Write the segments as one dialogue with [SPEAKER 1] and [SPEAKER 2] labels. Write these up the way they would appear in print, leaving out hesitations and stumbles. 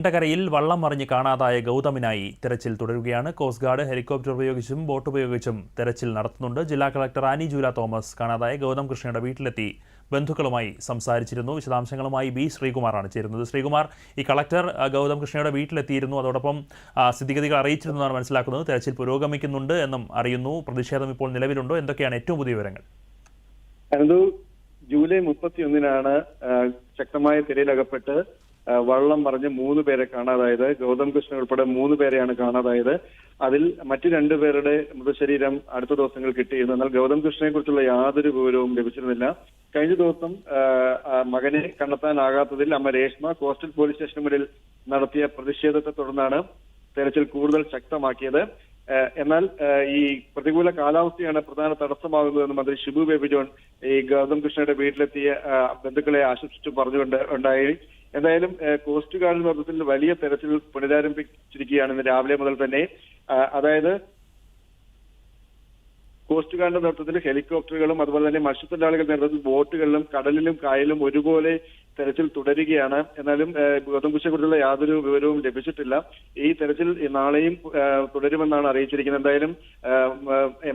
[SPEAKER 1] നീണ്ടകരയിൽ വള്ളം മറിഞ്ഞ് കാണാതായ ഗൗതമിനായി തെരച്ചിൽ തുടരുകയാണ്. കോസ്റ്റ് ഗാർഡ് ഹെലികോപ്റ്റർ ഉപയോഗിച്ചും ബോട്ട് ഉപയോഗിച്ചും തെരച്ചിൽ നടത്തുന്നുണ്ട്. ജില്ലാ കളക്ടർ ആനി ജൂല തോമസ് കാണാതായ ഗൗതം കൃഷ്ണയുടെ വീട്ടിലെത്തി ബന്ധുക്കളുമായി സംസാരിച്ചിരുന്നു. വിശദാംശങ്ങളുമായി ബി ശ്രീകുമാറാണ് ചേരുന്നത്. ശ്രീകുമാർ, ഈ കളക്ടർ ഗൗതം കൃഷ്ണയുടെ വീട്ടിലെത്തിയിരുന്നു, അതോടൊപ്പം സ്ഥിതിഗതികൾ അറിയിച്ചിരുന്നതാണ് മനസ്സിലാക്കുന്നത്. തെരച്ചിൽ പുരോഗമിക്കുന്നുണ്ട് എന്നും അറിയുന്നു. പ്രതിഷേധം ഇപ്പോൾ നിലവിലുണ്ടോ? എന്തൊക്കെയാണ് ഏറ്റവും പുതിയ വിവരങ്ങൾ?
[SPEAKER 2] ജൂലൈ 31-നാണ് ശക്തമായ തിരയിലകപ്പെട്ട് വള്ളം മറിഞ്ഞ് 3 പേരെ കാണാതായത്. ഗൗതം കൃഷ്ണൻ ഉൾപ്പെടെ 3 പേരെയാണ് കാണാതായത്. അതിൽ മറ്റു 2 പേരുടെ മൃതശരീരം അടുത്ത ദിവസങ്ങൾ കിട്ടിയിരുന്നു. എന്നാൽ ഗൗതം കൃഷ്ണനെ കുറിച്ചുള്ള യാതൊരു വിവരവും ലഭിച്ചിരുന്നില്ല. കഴിഞ്ഞ ദിവസം മകനെ കണ്ടെത്താനാകാത്തതിൽ അമ്മ രേഷ്മ കോസ്റ്റൽ പോലീസ് സ്റ്റേഷന് മുന്നിൽ നടത്തിയ പ്രതിഷേധത്തെ തുടർന്നാണ് തെരച്ചിൽ കൂടുതൽ ശക്തമാക്കിയത്. എന്നാൽ ഈ പ്രതികൂല കാലാവസ്ഥയാണ് പ്രധാന തടസ്സമാകുന്നതെന്ന് മന്ത്രി ഷിബു ബേബി ജോൺ ഈ ഗൗതം കൃഷ്ണയുടെ വീട്ടിലെത്തിയ ബന്ധുക്കളെ ആശ്വസിച്ചു പറഞ്ഞുകൊണ്ട് ഉണ്ടായി. എന്തായാലും കോസ്റ്റ് ഗാർഡിന്റെ നേതൃത്വത്തിൽ വലിയ തെരച്ചിൽ പുനരാരംഭിച്ചിരിക്കുകയാണ് ഇന്ന് രാവിലെ മുതൽ തന്നെ. അതായത് കോസ്റ്റ് ഗാർഡിന്റെ നേതൃത്വത്തിൽ ഹെലികോപ്റ്ററുകളും അതുപോലെ തന്നെ മത്സ്യത്തൊഴിലാളികളുടെ നേതൃത്വത്തിൽ ബോട്ടുകളിലും കടലിലും കായലിലും ഒരുപോലെ തെരച്ചിൽ തുടരുകയാണ്. എന്നാലും ഗൗതം കൃഷ്ണയെ കുറിച്ചുള്ള യാതൊരു വിവരവും ലഭിച്ചിട്ടില്ല. ഈ തെരച്ചിൽ നാളെയും തുടരുമെന്നാണ് അറിയിച്ചിരിക്കുന്നത്. എന്തായാലും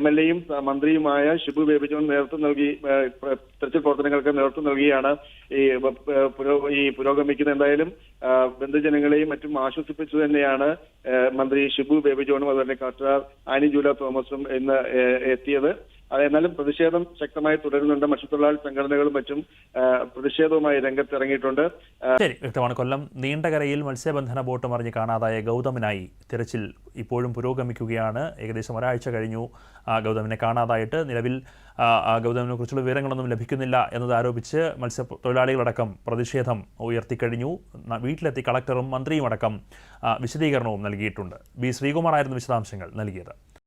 [SPEAKER 2] MLA-യും മന്ത്രിയുമായ ഷിബു ബേബി ജോൺ നേതൃത്വം നൽകി തെരച്ചിൽ പ്രവർത്തനങ്ങൾക്ക് നേതൃത്വം നൽകിയാണ് ഈ പുരോഗമിക്കുന്നത്. എന്തായാലും ബന്ധുജനങ്ങളെയും മറ്റും ആശ്വസിപ്പിച്ചു തന്നെയാണ് മന്ത്രി ഷിബു ബേബി ജോണും അതുപോലെ കളക്ടർ ആനി ജൂല തോമസും ഇന്ന് എത്തിയത്. എന്നാലും പ്രതിഷേധം ശക്തമായി തുടരുന്നുണ്ട്. മത്സ്യത്തൊഴിലാളി സംഘടനകളും മറ്റും പ്രതിഷേധവുമായി രംഗത്തിറങ്ങിയിട്ടുണ്ട്.
[SPEAKER 1] ശരി, വ്യക്തമാണ്. കൊല്ലം നീണ്ടകരയിൽ മത്സ്യബന്ധന ബോട്ട് മറിഞ്ഞ് കാണാതായ ഗൗതമിനായി തിരച്ചിൽ ഇപ്പോഴും പുരോഗമിക്കുകയാണ്. ഏകദേശം ഒരാഴ്ച കഴിഞ്ഞു ഗൗതമിനെ കാണാതായിട്ട്. നിലവിൽ ഗൗതമിനെ കുറിച്ചുള്ള വിവരങ്ങളൊന്നും ലഭിക്കുന്നില്ല എന്നത് ആരോപിച്ച് മത്സ്യത്തൊഴിലാളികളടക്കം പ്രതിഷേധം ഉയർത്തിക്കഴിഞ്ഞു. വീട്ടിലെത്തി കളക്ടറും മന്ത്രിയും അടക്കം വിശദീകരണവും നൽകിയിട്ടുണ്ട്. ബി ശ്രീകുമാറായിരുന്നു വിശദാംശങ്ങൾ നൽകിയത്.